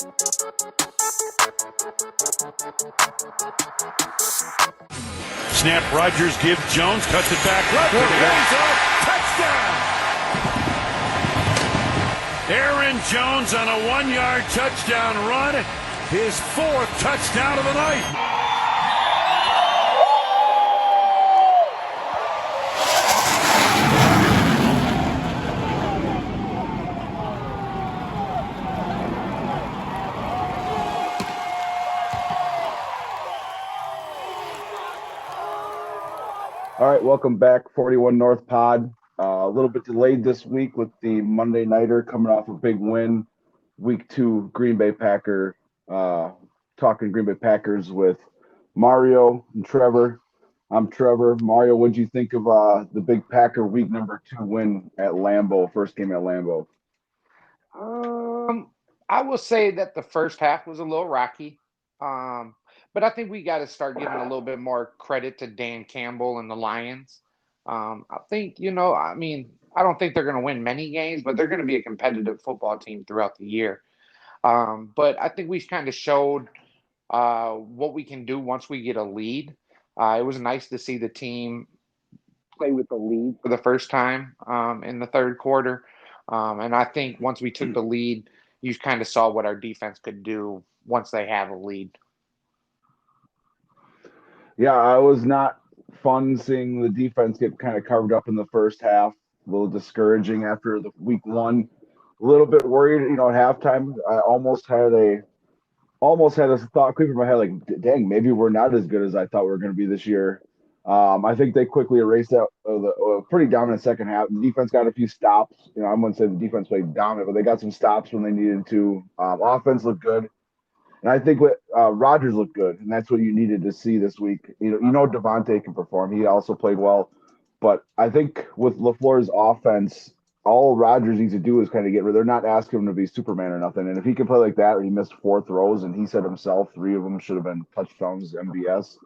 Snap, Rodgers gives Jones, cuts it back left, and he's a touchdown! Aaron Jones on a 1-yard touchdown run, his 4th touchdown of the night. All right, welcome back, 41 North Pod. A little bit delayed this week with the Monday Nighter coming off a big win. Week 2 Green Bay Packer, talking Green Bay Packers with Mario and Trevor. I'm Trevor. Mario, what did you think of the big Packer week number 2 win at Lambeau, first game at Lambeau? I will say that the first half was a little rocky. But I think we got to start giving a little bit more credit to Dan Campbell and the Lions. I think, I don't think they're going to win many games, but they're going to be a competitive football team throughout the year. But I think we've kind of showed what we can do once we get a lead. It was nice to see the team play with the lead for the first time in the third quarter. And I think once we took the lead, you kind of saw what our defense could do once they have a lead. Yeah, it was not fun seeing the defense get kind of carved up in the first half. A little discouraging after the week 1. A little bit worried, at halftime. I almost had a thought creep in my head, like, dang, maybe we're not as good as I thought we were going to be this year. I think they quickly erased out the pretty dominant second half. The defense got a few stops. I wouldn't say the defense played dominant, but they got some stops when they needed to. Offense looked good. And I think Rodgers looked good, and that's what you needed to see this week. Davante can perform. He also played well. But I think with LaFleur's offense, all Rodgers needs to do is kind of get rid. They're not asking him to be Superman or nothing. And if he can play like that, or he missed 4 throws, and he said himself 3 of them should have been touchdowns, MVS.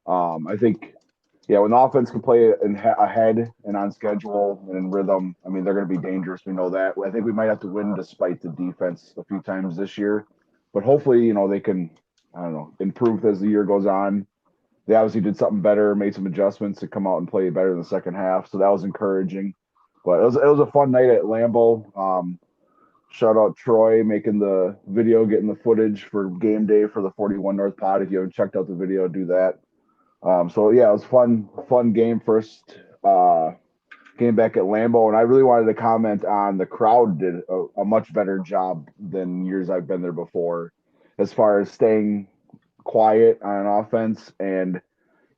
I think, when the offense can play ahead and on schedule and in rhythm, they're going to be dangerous. We know that. I think we might have to win despite the defense a few times this year. But hopefully, they can, improve as the year goes on. They obviously did something better, made some adjustments to come out and play better in the second half. So that was encouraging. But it was a fun night at Lambeau. Shout out Troy making the video, getting the footage for game day for the 41 North Pod. If you haven't checked out the video, do that. It was fun game. First game back at Lambeau, and I really wanted to comment on the crowd did a much better job than years I've been there before, as far as staying quiet on offense and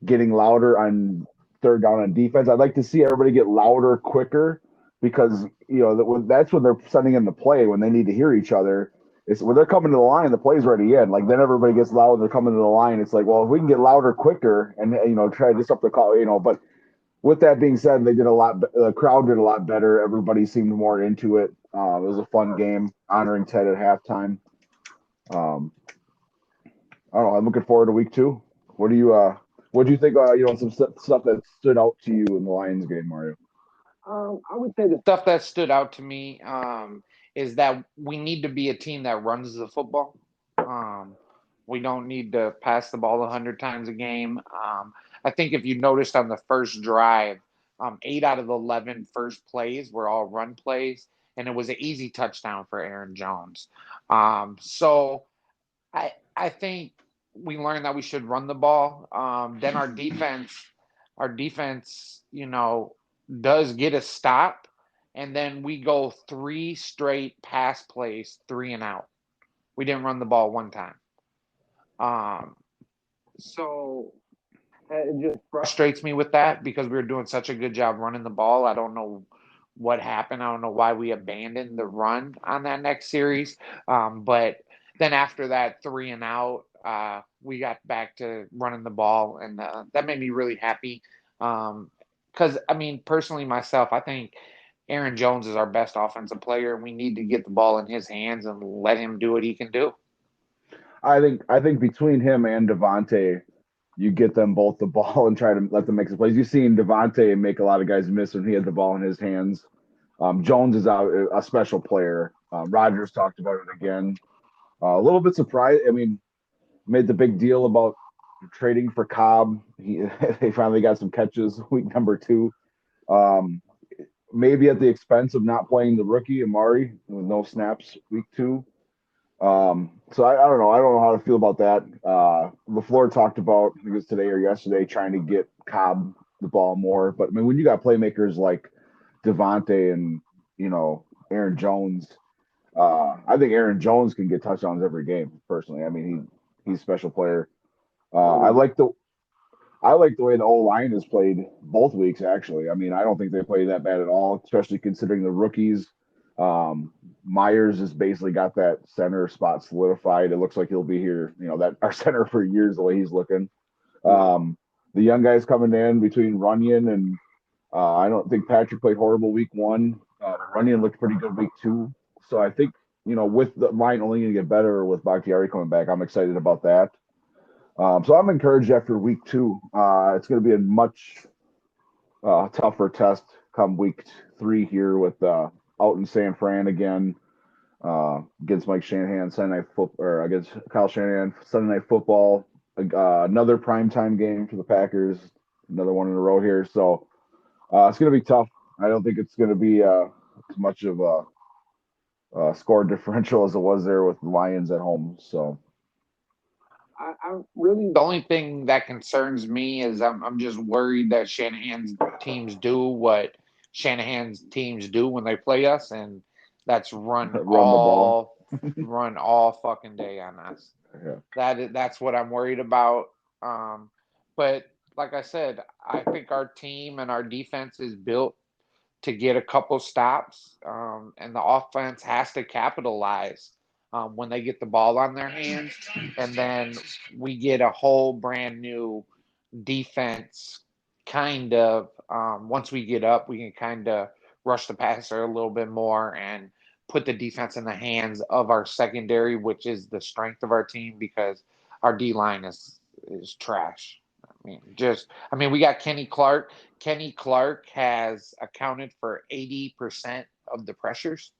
getting louder on third down on defense. I'd like to see everybody get louder quicker, because that's when they're sending in the play, when they need to hear each other. It's when they're coming to the line, the play's already in. Like, then everybody gets loud, they're coming to the line. It's like, well, if we can get louder quicker and try to disrupt the call, but with that being said, the crowd did a lot better. Everybody seemed more into it. It was a fun game, honoring Ted at halftime. I don't know. I'm looking forward to week 2. What do you think? Some stuff that stood out to you in the Lions game, Mario. I would say the stuff that stood out to me is that we need to be a team that runs the football. We don't need to pass the ball 100 times a game. I think if you noticed on the first drive, 8 out of the 11 first plays were all run plays, and it was an easy touchdown for Aaron Jones. So I think we learned that we should run the ball. Then our defense, does get a stop, and then we go 3 straight pass plays, 3 and out. We didn't run the ball one time. So it just frustrates me with that, because we were doing such a good job running the ball. I don't know what happened. I don't know why we abandoned the run on that next series. But then after that 3 and out, we got back to running the ball, and that made me really happy. Because, personally myself, I think Aaron Jones is our best offensive player. We need to get the ball in his hands and let him do what he can do. I think between him and Davante, you get them both the ball and try to let them make some plays. You've seen Davante make a lot of guys miss when he had the ball in his hands. Jones is a special player. Rodgers talked about it again. A little bit surprised. I mean, made the big deal about trading for Cobb. They finally got some catches week number 2. Um, Maybe at the expense of not playing the rookie Amari with no snaps week 2. So I don't know. I don't know how to feel about that. LaFleur talked about, I think it was today or yesterday, trying to get Cobb the ball more. But I mean, when you got playmakers like Davante and Aaron Jones, I think Aaron Jones can get touchdowns every game. Personally, I mean he's a special player. I like the way the O line has played both weeks. Actually, I mean I don't think they played that bad at all, especially considering the rookies. Myers has basically got that center spot solidified. It looks like he'll be here, that our center for years the way he's looking. The young guys coming in between Runyon and I don't think Patrick played horrible week 1. Runyon looked pretty good week 2. So I think, with the line only going to get better with Bakhtiari coming back, I'm excited about that. So I'm encouraged after week 2. It's going to be a much tougher test come week 3 here with out in San Fran again against Mike Shanahan Sunday night or against Kyle Shanahan Sunday night football. Another primetime game for the Packers, another one in a row here. So it's going to be tough. I don't think it's going to be as much of a score differential as it was there with the Lions at home. So I really, the only thing that concerns me is I'm just worried that Shanahan's teams do what Shanahan's teams do when they play us, and that's run the ball. run all fucking day on us. Yeah. That's what I'm worried about. But like I said, I think our team and our defense is built to get a couple stops, and the offense has to capitalize when they get the ball on their hands, and then we get a whole brand new defense. Kind of once we get up, we can kind of rush the passer a little bit more and put the defense in the hands of our secondary, which is the strength of our team because our D line is trash. I mean, we got Kenny Clark. Kenny Clark has accounted for 80% of the pressures.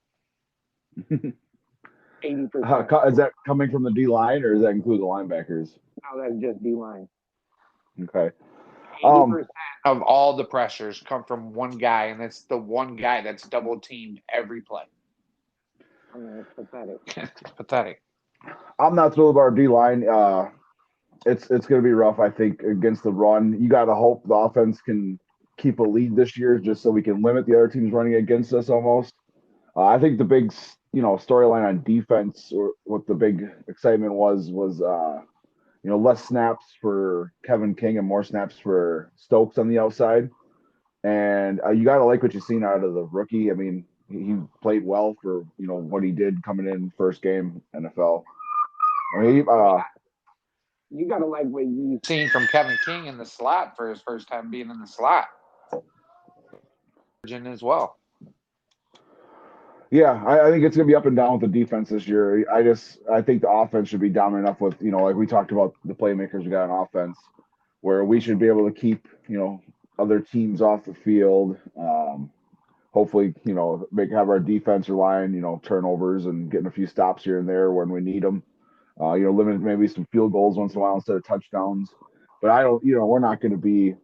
80%. Is that coming from the D line, or does that include the linebackers? No, that's just D line. Okay. 80% of all the pressures come from one guy, and it's the one guy that's double teamed every play. I mean, it's pathetic. It's pathetic. I'm not thrilled about our D line. It's going to be rough, I think, against the run. You got to hope the offense can keep a lead this year, just so we can limit the other teams running against us. Almost. I think the big, storyline on defense, or what the big excitement was less snaps for Kevin King and more snaps for Stokes on the outside. And you got to like what you've seen out of the rookie. I mean, he played well for what he did coming in first game NFL. I mean, you got to like what you've seen from Kevin King in the slot for his first time being in the slot. As well. Yeah, I think it's going to be up and down with the defense this year. I think the offense should be dominant enough with, like we talked about the playmakers we got on offense, where we should be able to keep, other teams off the field. Hopefully, have our defense rely on, turnovers and getting a few stops here and there when we need them. Limit maybe some field goals once in a while instead of touchdowns. But we're not going to be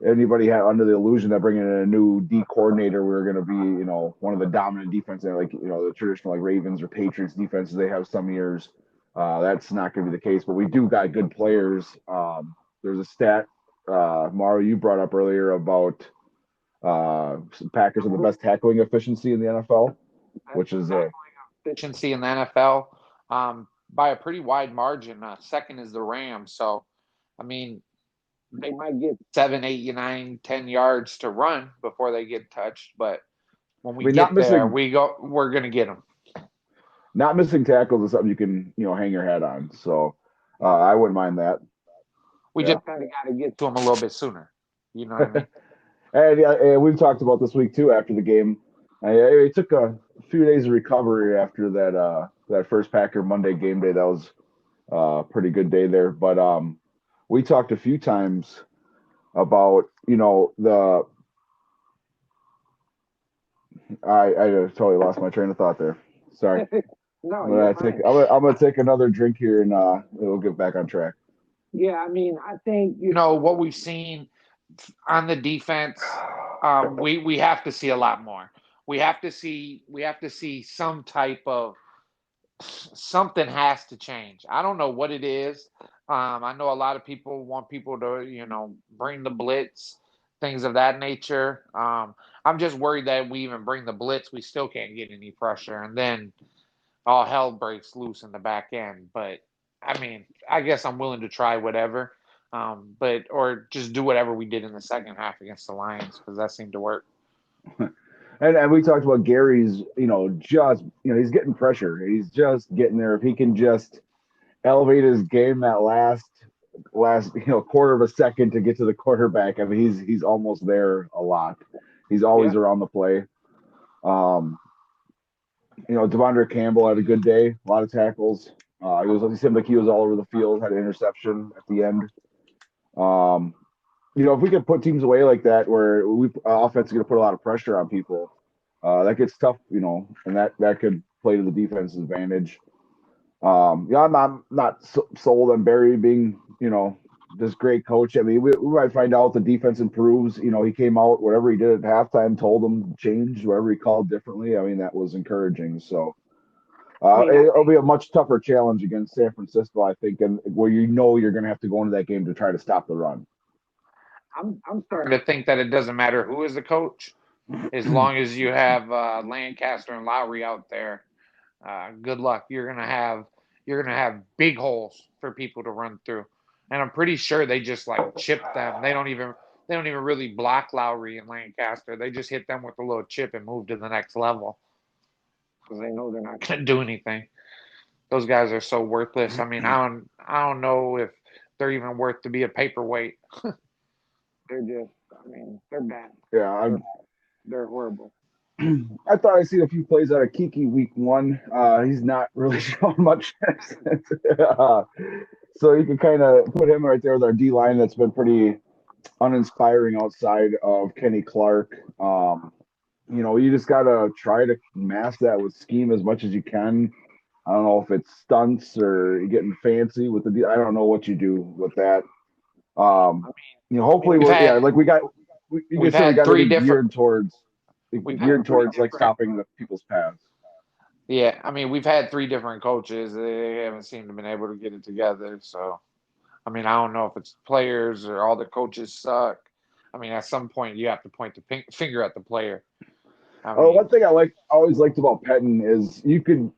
anybody had under the illusion that bringing in a new D coordinator, we were going to be, one of the dominant defenses, like, the traditional like Ravens or Patriots defenses they have some years. That's not going to be the case, but we do got good players. There's a stat, Mario, you brought up earlier about Packers have the best tackling efficiency in the NFL, which is efficiency in the NFL by a pretty wide margin. Second is the Rams. So, I mean, they might get 7, 8, 9, 10 yards to run before they get touched, but when we get there, we're going to get them. Not missing tackles is something you can, hang your hat on. So I wouldn't mind that. We just kind of got to get to them a little bit sooner. You know what I mean? And we've talked about this week too after the game. It took a few days of recovery after that first Packer Monday game day. That was a pretty good day there. But we talked a few times about, I totally lost my train of thought there. Sorry. No, I'm you're gonna fine. I'm gonna take another drink here and we'll get back on track. Yeah, I mean, I think You know what we've seen on the defense. We have to see a lot more. We have to see some type of something has to change. I don't know what it is. I know a lot of people want people to, bring the blitz, things of that nature. I'm just worried that we even bring the blitz, we still can't get any pressure, and then all hell breaks loose in the back end. But I mean, I guess I'm willing to try whatever, but or just do whatever we did in the second half against the Lions because that seemed to work. And we talked about Gary's, just he's getting pressure. He's just getting there. If he can just elevate his game that last quarter of a second to get to the quarterback, I mean he's almost there a lot. He's always around the play. Devondre Campbell had a good day, a lot of tackles. He seemed like he was all over the field, had an interception at the end. If we could put teams away like that, where offense is going to put a lot of pressure on people, that gets tough, and that could play to the defense's advantage. I'm not sold on Barry being, this great coach. I mean, we might find out the defense improves. He came out, whatever he did at halftime, told them change, whatever he called differently. I mean, that was encouraging. So it'll be a much tougher challenge against San Francisco, I think, and where you're going to have to go into that game to try to stop the run. I'm starting to think that it doesn't matter who is the coach, as long as you have Lancaster and Lowry out there. Good luck. You're gonna have big holes for people to run through, and I'm pretty sure they just like chip them. They don't even really block Lowry and Lancaster. They just hit them with a little chip and move to the next level because they know they're not gonna do anything. Those guys are so worthless. I mean, I don't know if they're even worth to be a paperweight. they're bad. Yeah, They're horrible. I thought I seen a few plays out of Kiki week one. He's not really showing much. So you can kind of put him right there with our D line that's been pretty uninspiring outside of Kenny Clark. You just got to try to mask that with scheme as much as you can. I don't know if it's stunts or you're getting fancy with the. I don't know what you do with that. Hopefully we We've said we had got three it different. geared towards like stopping the people's paths. Yeah, I mean, we've had three different coaches. They haven't seemed to have been able to get it together. So, I mean, I don't know if it's players or all the coaches suck. I mean, at some point, you have to point the finger at the player. One thing I always liked about Pettin is you could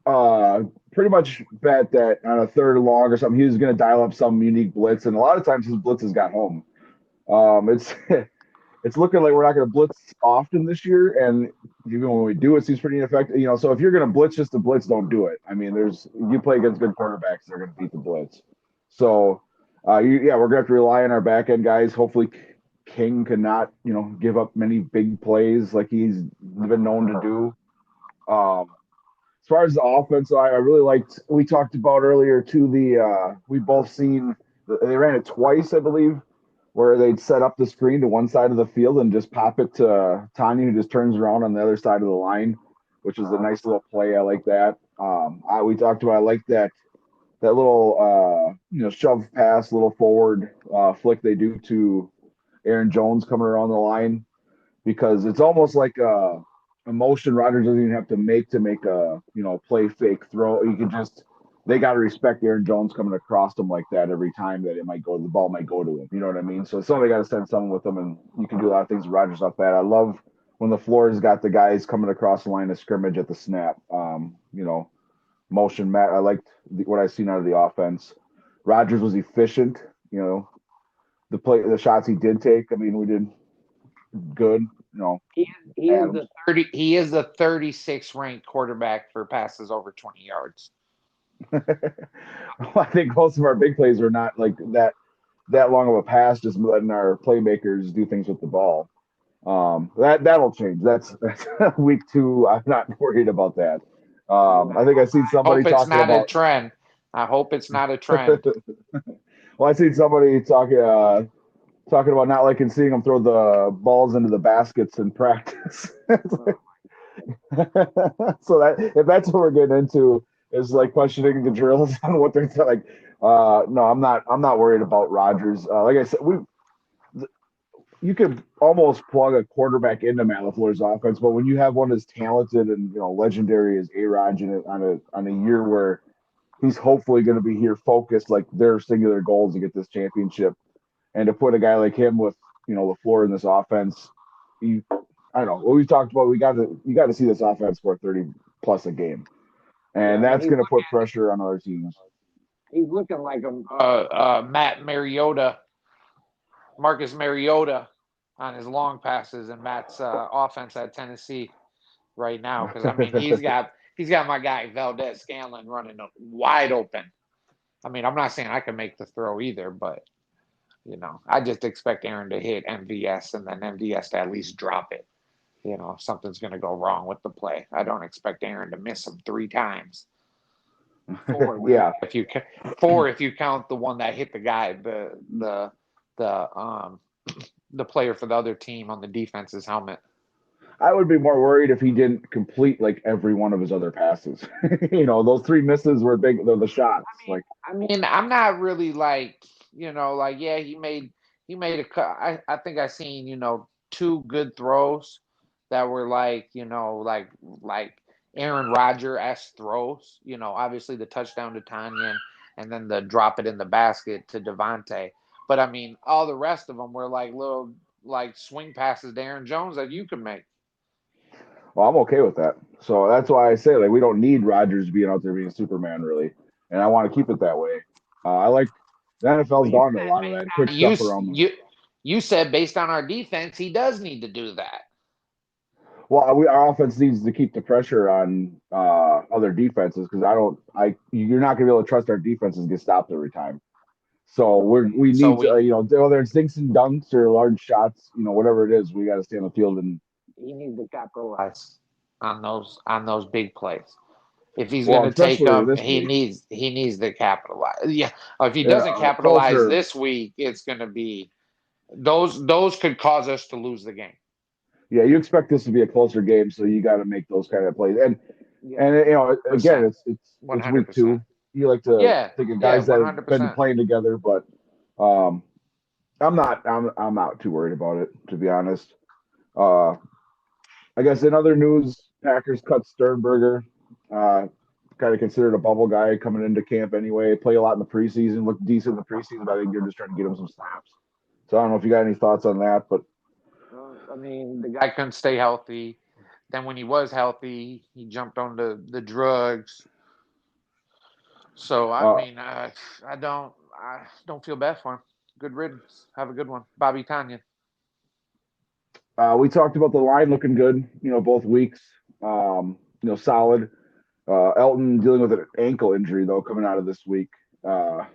pretty much bet that on a third and long or something he was going to dial up some unique blitz, and a lot of times his blitzes got home. It's it's looking like we're not going to blitz often this year, and even when we do, it seems pretty ineffective. So if you're going to blitz just to blitz, don't do it. I mean, you play against good quarterbacks, they're going to beat the blitz. So, we're going to have to rely on our back end guys. Hopefully, King cannot, give up many big plays like he's been known to do. As far as the offense, I really liked. We talked about earlier too. We both seen they ran it twice, I believe, where they'd set up the screen to one side of the field and just pop it to Tanya, who just turns around on the other side of the line, which is a nice little play. I like that. We talked about. I like that little shove pass, little forward flick they do to Aaron Jones coming around the line, because it's almost like a motion Rodgers doesn't even have to make a play fake throw. They got to respect Aaron Jones coming across them like that every time that the ball might go to him. You know what I mean? So somebody got to send someone with them, and you can do a lot of things with Rodgers off that. I love when the floor's got the guys coming across the line of scrimmage at the snap. Motion. Matt, I liked what I seen out of the offense. Rodgers was efficient. The shots he did take. I mean, we did good. He is the 36th ranked quarterback for passes over 20 yards. I think most of our big plays are not like that long of a pass, just letting our playmakers do things with the ball. That'll change. That's week 2. I'm not worried about that. I think I seen somebody talking about. I hope it's not a trend. Well, I seen somebody talking about not liking seeing them throw the balls into the baskets in practice. So that if that's what we're getting into is like questioning the drills and what they're like. No, I'm not worried about Rodgers. Like I said, you could almost plug a quarterback into Matt LaFleur's offense, but when you have one as talented and legendary as A-Rod in it on a year where he's hopefully going to be here focused, like their singular goals to get this championship, and to put a guy like him with LaFleur in this offense, I don't know what we've talked about. You got to see this offense score 30 plus a game, and that's going to put pressure on other teams. He's looking like a Marcus Mariota on his long passes and Matt's offense at Tennessee right now, because I mean he's got my guy Valdez Scanlon running wide open. I mean, I'm not saying I can make the throw either, but I just expect Aaron to hit MVS and then MVS to at least drop it. If something's going to go wrong with the play, I don't expect Aaron to miss him 3 times. 4, yeah. If you count the one that hit the guy, the player for the other team on the defense's helmet. I would be more worried if he didn't complete like every one of his other passes. Those 3 misses were big. They're the shots. I mean, I'm not really yeah, he made a cut. I think I seen 2 good throws that were like Aaron Rodgers-esque throws. Obviously the touchdown to Tanya and then the drop it in the basket to Davante. But I mean, all the rest of them were like little swing passes to Aaron Jones that you could make. Well, I'm okay with that. So that's why I say we don't need Rodgers being out there being Superman really, and I want to keep it that way. I like the NFL's gone to a lot of that quick stuff around. You said based on our defense, he does need to do that. Well, our offense needs to keep the pressure on other defenses because you're not going to be able to trust our defenses to get stopped every time. So we need to, whether it's dinks and dunks or large shots, whatever it is, we got to stay on the field and he needs to capitalize on those big plays. If he's going to take them, he needs to capitalize. Yeah, if he doesn't capitalize this week, it's going to be those could cause us to lose the game. Yeah, you expect this to be a closer game, so you got to make those kind of plays. And again, it's week 2. You like to think of guys that have been playing together, but I'm not too worried about it, to be honest. I guess in other news, Packers cut Sternberger, kind of considered a bubble guy coming into camp anyway. Play a lot in the preseason, looked decent in the preseason, but I think you're just trying to get him some snaps. So I don't know if you got any thoughts on that, but I mean, the guy couldn't stay healthy. Then when he was healthy, he jumped on the drugs. So I don't feel bad for him. Good riddance. Have a good one, Bobby Tanya. We talked about the line looking good, both weeks. Solid. Elton dealing with an ankle injury though coming out of this week. I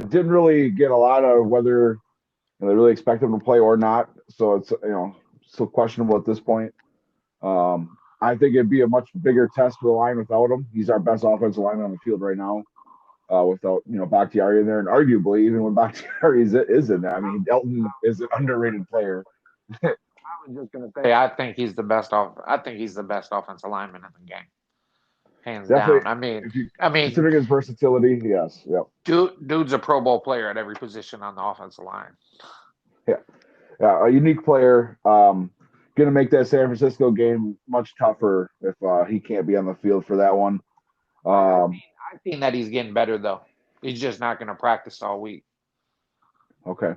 didn't really get a lot of whether they really expect him to play or not. So it's still questionable at this point. I think it'd be a much bigger test for the line without him. He's our best offensive lineman on the field right now. Without Bakhtiari in there, and arguably even when Bakhtiari is in there, I mean Elton is an underrated player. I was just gonna say, I think he's the best offensive lineman in the game, hands down. I mean, considering his versatility, yes, yep. Dude's a Pro Bowl player at every position on the offensive line. Yeah, a unique player. Going to make that San Francisco game much tougher if he can't be on the field for that one. I've seen that he's getting better, though. He's just not going to practice all week. Okay.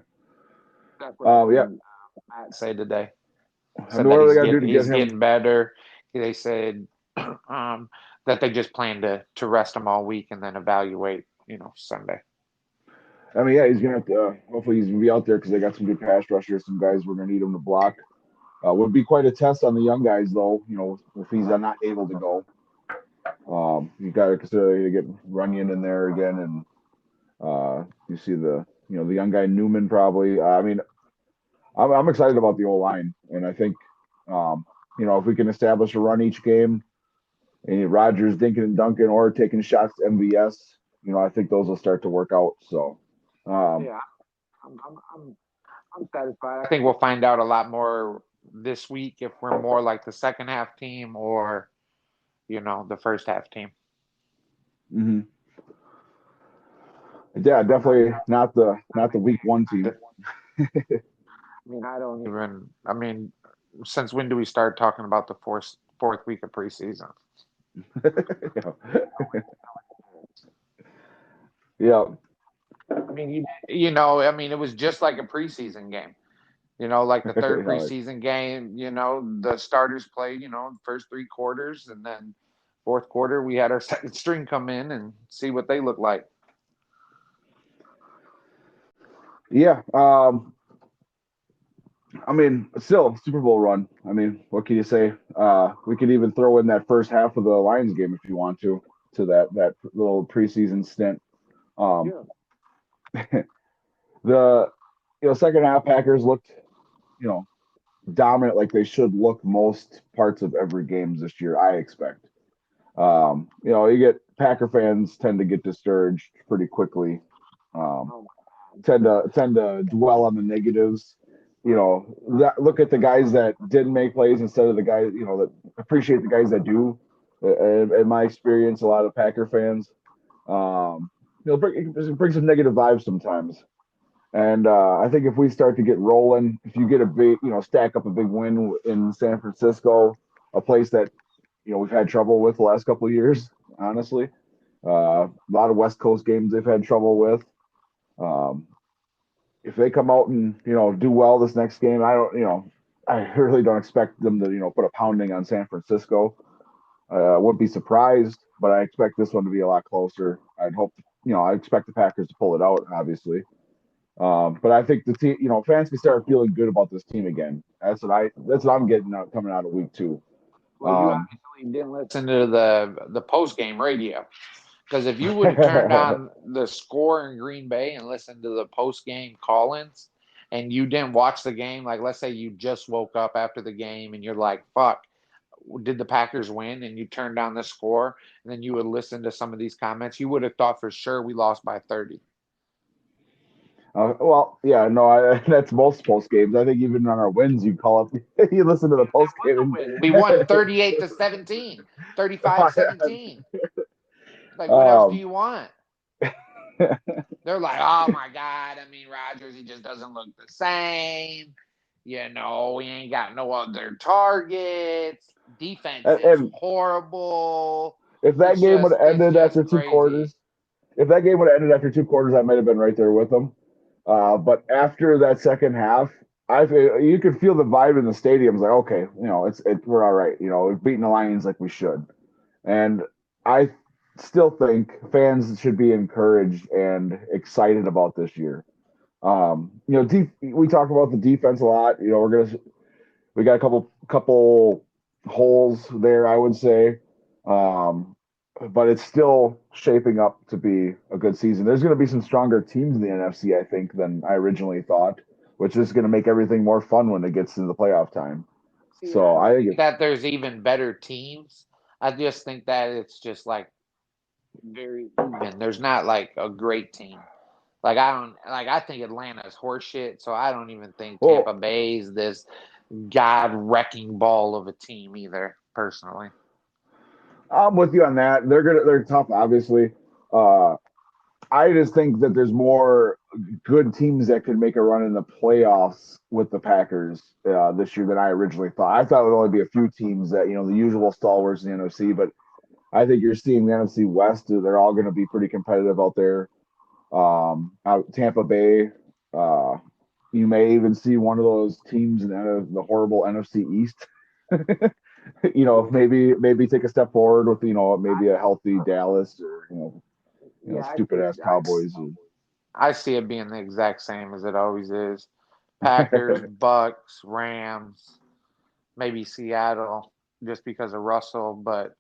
Yeah. Matt said today. Said that he's getting better. They said that they just plan to rest him all week and then evaluate, Sunday. I mean, yeah, he's going to have to hopefully he's going to be out there because they got some good pass rushers, some guys we're going to need him to block. Would be quite a test on the young guys, though, if he's not able to go. You got to consider you get Runyon in there again, and you see the young guy Newman probably. I mean, I'm excited about the O-line, and I think if we can establish a run each game, and Rodgers dinking and dunking or taking shots to MVS, I think those will start to work out. So I'm satisfied. I think we'll find out a lot more this week if we're more like the second half team or, the first half team. Mm-hmm. Yeah, definitely not the week one team. I mean, since when do we start talking about the fourth week of preseason? Yeah. I mean, it was just like a preseason game. Like the third preseason game, the starters played, first 3 quarters, and then fourth quarter we had our second string come in and see what they look like. Yeah. I mean, still Super Bowl run. I mean, what can you say? We could even throw in that first half of the Lions game if you want to that little preseason stint. The second half Packers looked dominant like they should look most parts of every game this year, I expect. You get Packer fans tend to get discouraged pretty quickly. Tend to dwell on the negatives. Look at the guys that didn't make plays instead of the guys, that appreciate the guys that do. In my experience, a lot of Packer fans, it brings some negative vibes sometimes. And I think if we start to get rolling, if you get a big, stack up a big win in San Francisco, a place that, we've had trouble with the last couple of years, honestly. A lot of West Coast games they've had trouble with. If they come out and, do well this next game, I really don't expect them to, put a pounding on San Francisco. I wouldn't be surprised, but I expect this one to be a lot closer. I'd hope, I expect the Packers to pull it out, obviously. But I think the team, fans can start feeling good about this team again. That's what I'm getting out coming out of week 2. Well, you obviously didn't listen to the post-game radio, because if you would have turned on the score in Green Bay and listened to the post-game call-ins, and you didn't watch the game, like let's say you just woke up after the game and you're like, "Fuck, did the Packers win?" And you turned down the score, and then you would listen to some of these comments, you would have thought for sure we lost by 30. Well, yeah, no, that's most post games. I think even on our wins, you call up, you listen to the post game. We won 38-17, 35-17. Like, what else do you want? They're like, oh my God. I mean, Rodgers, he just doesn't look the same. He ain't got no other targets. Defense is horrible. If that game would have ended after 2 quarters, I might have been right there with them. But after that second half, you could feel the vibe in the stadium. It's like, okay, we're all right. We're beating the Lions like we should. And I still think fans should be encouraged and excited about this year. We talk about the defense a lot. We got a couple holes there, I would say. But it's still shaping up to be a good season. There's going to be some stronger teams in the NFC, I think, than I originally thought, which is going to make everything more fun when it gets to the playoff time. So I think that there's even better teams. I just think that it's just like very even. There's not like a great team. I think Atlanta's horseshit, so I don't even think Tampa Bay's this god-wrecking ball of a team either, personally. I'm with you on that. They're tough, obviously. I just think that there's more good teams that could make a run in the playoffs with the Packers this year than I originally thought. I thought it would only be a few teams that, the usual stalwarts in the NFC, but I think you're seeing the NFC West. They're all going to be pretty competitive out there. Tampa Bay, you may even see one of those teams in the horrible NFC East. Maybe take a step forward with, maybe a healthy Dallas or, stupid ass Cowboys. I see it being the exact same as it always is. Packers, Bucks, Rams, maybe Seattle, just because of Russell, but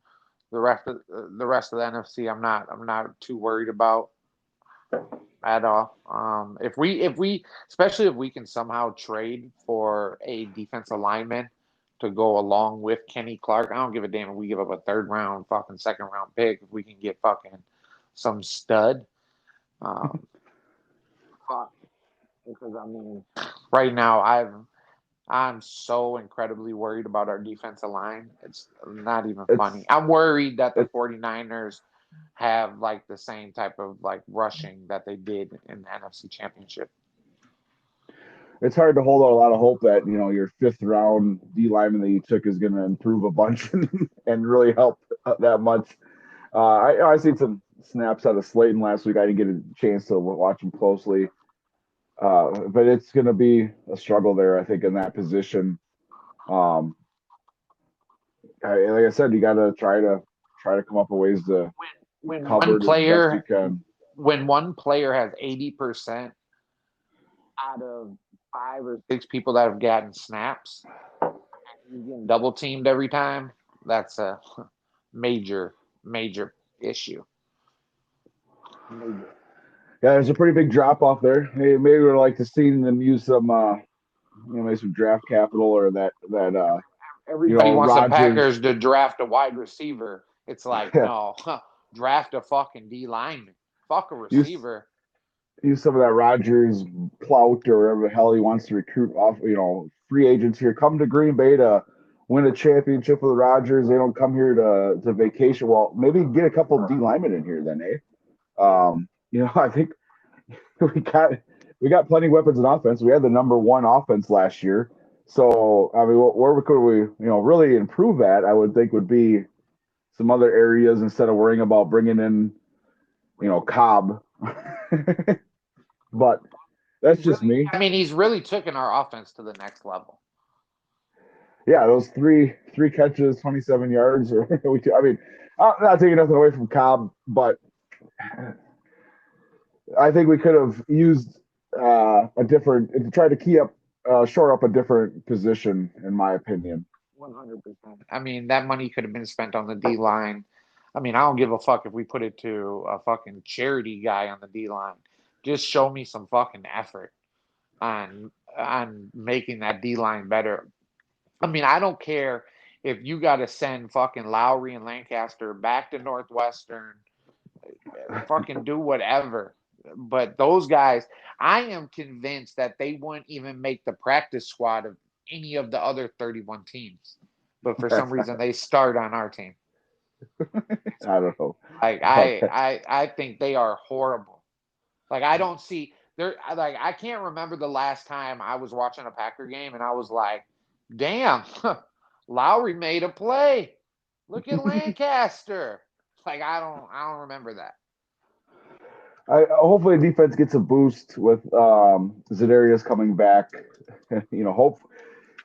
the rest of the NFC, I'm not too worried about at all. If we especially if we can somehow trade for a defensive lineman to go along with Kenny Clark, I don't give a damn if we give up a third round, fucking second round pick, if we can get fucking some stud. Because right now I'm so incredibly worried about our defensive line. It's not even It's funny. I'm worried that the it's 49ers have like the same type of like rushing that they did in the NFC Championship. it's hard to hold out a lot of hope that your fifth round D lineman that you took is going to improve a bunch and really help that much. I seen some snaps out of Slayton last week. I didn't get a chance to watch him closely, but it's going to be a struggle there, I think, in that position. Um, like I said, you got to try to come up with ways to When cover one it as best you player can. when one player has 80% out of 5 or 6 people that have gotten snaps, he's getting double teamed every time. That's a major, major issue. Yeah, there's a pretty big drop off there. Hey, maybe we'd like to see them use some, maybe some draft capital or that Everybody wants the Rodgers. Packers to draft a wide receiver. It's like, Yeah, no, draft a fucking D lineman. Fuck a use receiver. use some of that Rodgers clout or whatever the hell he wants to recruit off. Free agents here come to Green Bay to win a championship with the Rodgers. They don't come here to vacation. Well, maybe get a couple of D linemen in here then, eh? I think we got plenty of weapons in offense. We had the number one offense last year. So I mean, where could we really improve at? I would think would be some other areas instead of worrying about bringing in Cobb. But that's just me. I mean, he's really taken our offense to the next level. Yeah, those three catches, 27 yards. I mean, I'm not taking nothing away from Cobb, but I think we could have used a different, try to shore up a different position, in my opinion. 100%. I mean, that money could have been spent on the D line. I mean, I don't give a fuck if we put it to a fucking charity guy on the D line. Just show me some fucking effort on making that D line better. I mean, I don't care if you got to send fucking Lowry and Lancaster back to Northwestern, fucking do whatever. But those guys, I am convinced that they wouldn't even make the practice squad of any of the other 31 teams. But for some reason, they start on our team. I don't know. Like I think they are horrible. Like I don't see there. Like I can't remember the last time I was watching a Packer game and I was like, "Damn, Lowry made a play. Look at Lancaster." Like I don't remember that. Hopefully the defense gets a boost with Za'Darius coming back. Hope.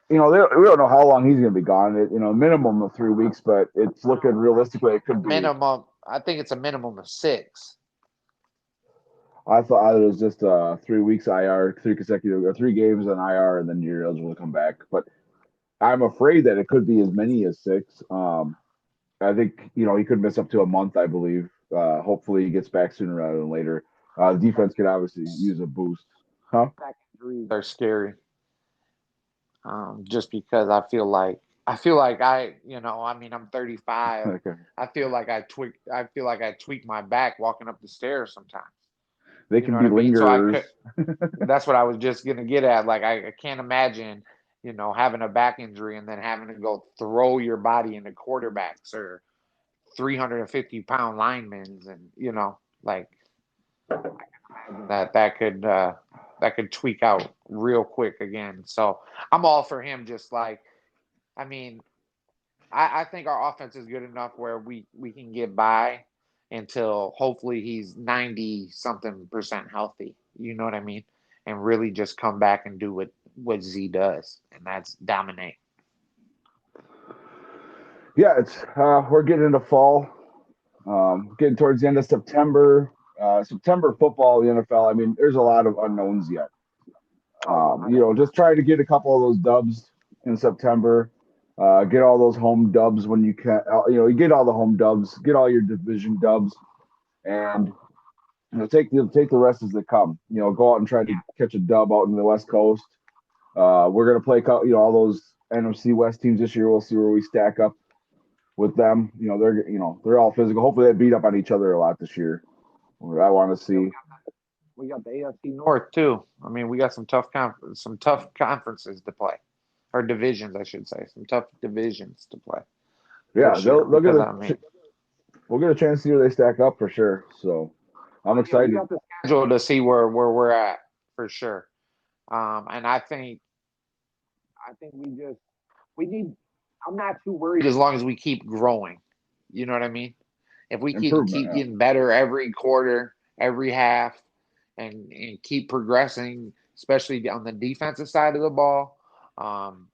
We don't know how long he's going to be gone. Minimum of 3 weeks, but it's looking realistically it could be minimum. I think it's a minimum of 6. I thought it was just 3 weeks IR, 3 games on IR, and then you're eligible to come back. But I'm afraid that it could be as many as 6. I think he could miss up to a month, I believe. Hopefully he gets back sooner rather than later. The defense could obviously use a boost. Huh? They're scary. Just because I feel like I'm 35. Okay. I feel like I tweak my back walking up the stairs sometimes. They can be lingerers. That's what I was just gonna get at. Like I can't imagine, having a back injury and then having to go throw your body into quarterbacks or 350-pound linemen, and like that could tweak out real quick again. So I'm all for him. Just like, I mean, I think our offense is good enough where we can get by until hopefully he's 90-something% healthy. You know what I mean? And really just come back and do what Z does, and that's dominate. Yeah, it's we're getting into fall, getting towards the end of September. September football, the NFL. I mean, there's a lot of unknowns yet. Just trying to get a couple of those dubs in September. Get all those home dubs when you can. You get all the home dubs, get all your division dubs, and take the rest as they come. Go out and try to catch a dub out in the West Coast. We're gonna play all those NFC West teams this year. We'll see where we stack up with them. They're all physical. Hopefully they beat up on each other a lot this year. I want to see. We got the AFC North too. I mean, we got some tough conferences to play. or divisions, I should say, some tough divisions to play. Yeah, For sure. they'll get Because, we'll get a chance to see where they stack up for sure. So I'm excited. we got the schedule to see where we're at for sure. And I think we need. I'm not too worried as long as we keep growing. You know what I mean? If we keep Improvement, yeah. getting better every quarter, every half, and keep progressing, especially on the defensive side of the ball,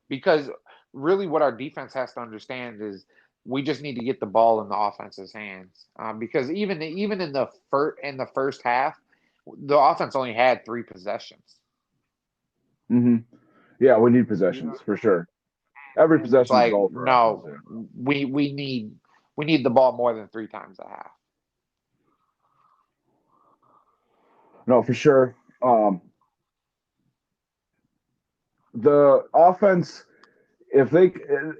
because really what our defense has to understand is we just need to get the ball in the offense's hands. Because even in the first half, the offense only had 3 possessions. Mm-hmm. Yeah, we need possessions for sure. Every And it's possession is like, gold for no, us. we need the ball more than 3 times a half. No, for sure. The offense, if they,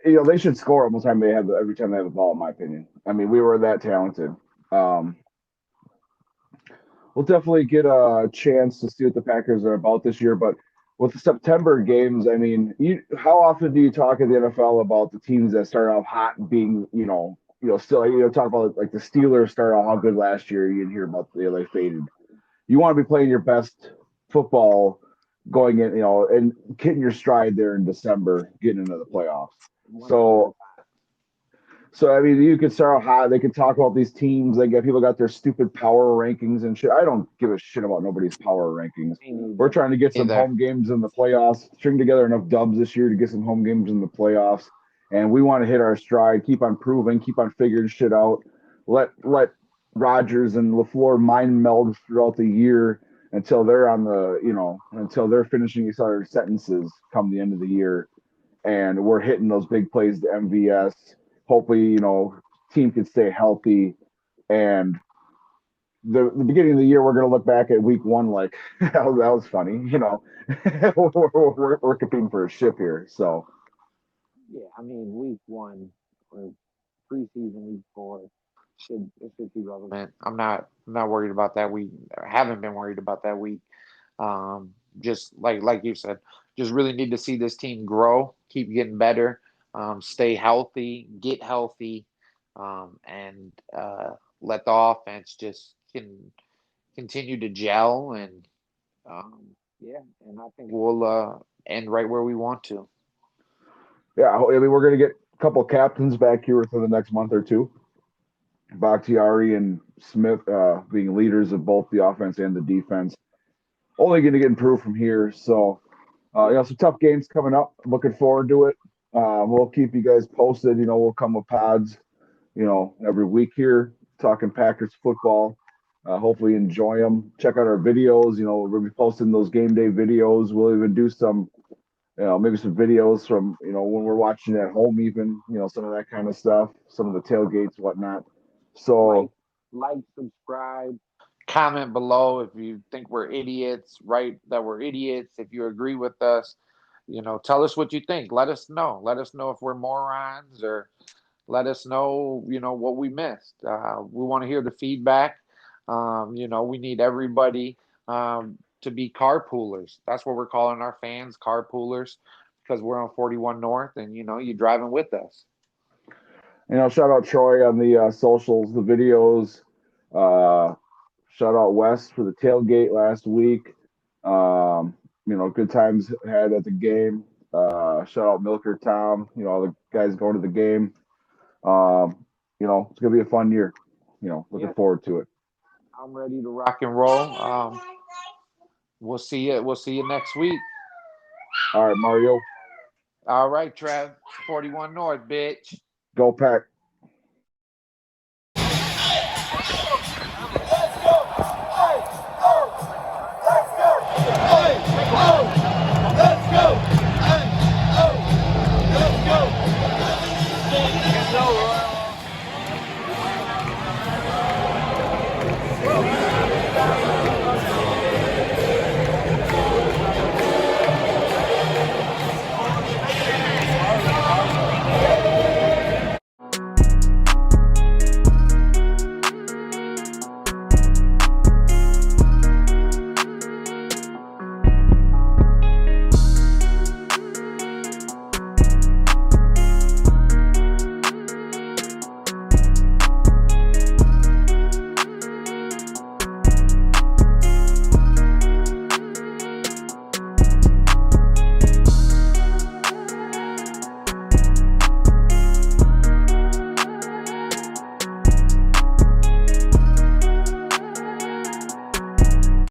they should score almost every time they have the ball. In my opinion, I mean, we were that talented. We'll definitely get a chance to see what the Packers are about this year. But with the September games, I mean, how often do you talk in the NFL about the teams that start off hot and being, still, talk about like the Steelers start off how good last year. You'd hear about they faded. You want to be playing your best football going in, and hitting your stride there in December, getting into the playoffs. So I mean, you could start out hot. They could talk about these teams. People got their stupid power rankings and shit. I don't give a shit about nobody's power rankings. We're trying to get some home games in the playoffs, string together enough dubs this year to get some home games in the playoffs. And we want to hit our stride, keep on proving, keep on figuring shit out. Let Rodgers and LaFleur mind meld throughout the year until they're until they're finishing each other's sentences come the end of the year. And we're hitting those big plays to MVS. Hopefully, team can stay healthy. And the beginning of the year, we're going to look back at week 1 like, that was funny. We're competing for a ship here. So, yeah, I mean, week 1 or preseason week 4 should be relevant. I'm not worried about that week. I haven't been worried about that week. Just like you said, just really need to see this team grow, keep getting better, stay healthy, get healthy, and let the offense just continue to gel, and and I think we'll end right where we want to. Yeah, I mean, we're going to get a couple captains back here within the next month or two. Bakhtiari and Smith being leaders of both the offense and the defense. Only going to get improved from here. So, some tough games coming up. Looking forward to it. We'll keep you guys posted. We'll come with pods, every week here, talking Packers football. Hopefully enjoy them. Check out our videos. We'll be posting those game day videos. We'll even do some, maybe some videos from, when we're watching at home, even, some of that kind of stuff, some of the tailgates, whatnot. So, like, subscribe, comment below if you think we're idiots, right? That we're idiots. If you agree with us, tell us what you think. Let us know. Let us know if we're morons, or let us know, what we missed. We want to hear the feedback. We need everybody to be carpoolers. That's what we're calling our fans, carpoolers, because we're on 41 North, and you're driving with us. Shout out Troy on the socials, the videos. Shout out Wes for the tailgate last week. Good times had at the game. Shout out Milker Tom, all the guys going to the game. It's gonna be a fun year. Looking forward to it. I'm ready to rock and roll. We'll see you next week. All right, Mario. All right, Trev. 41 North, bitch. Go Pack.